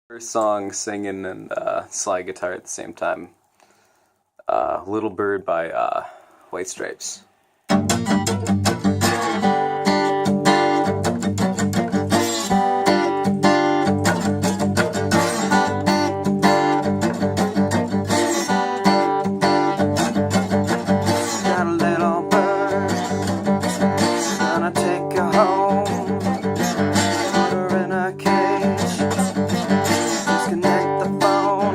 First song singing and slide guitar at the same time. Little Bird by White Stripes. Got a little bird, gonna take her home, put her in a cage, disconnect the phone.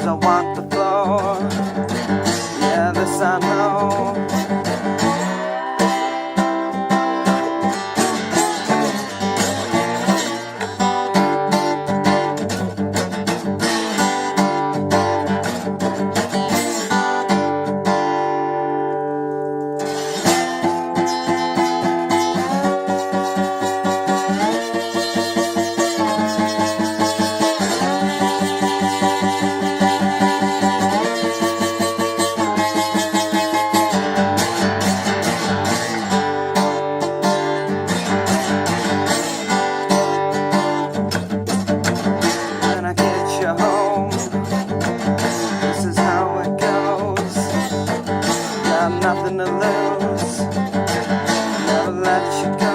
I want the floor, yeah, this I know. Nothing to lose, never let you go.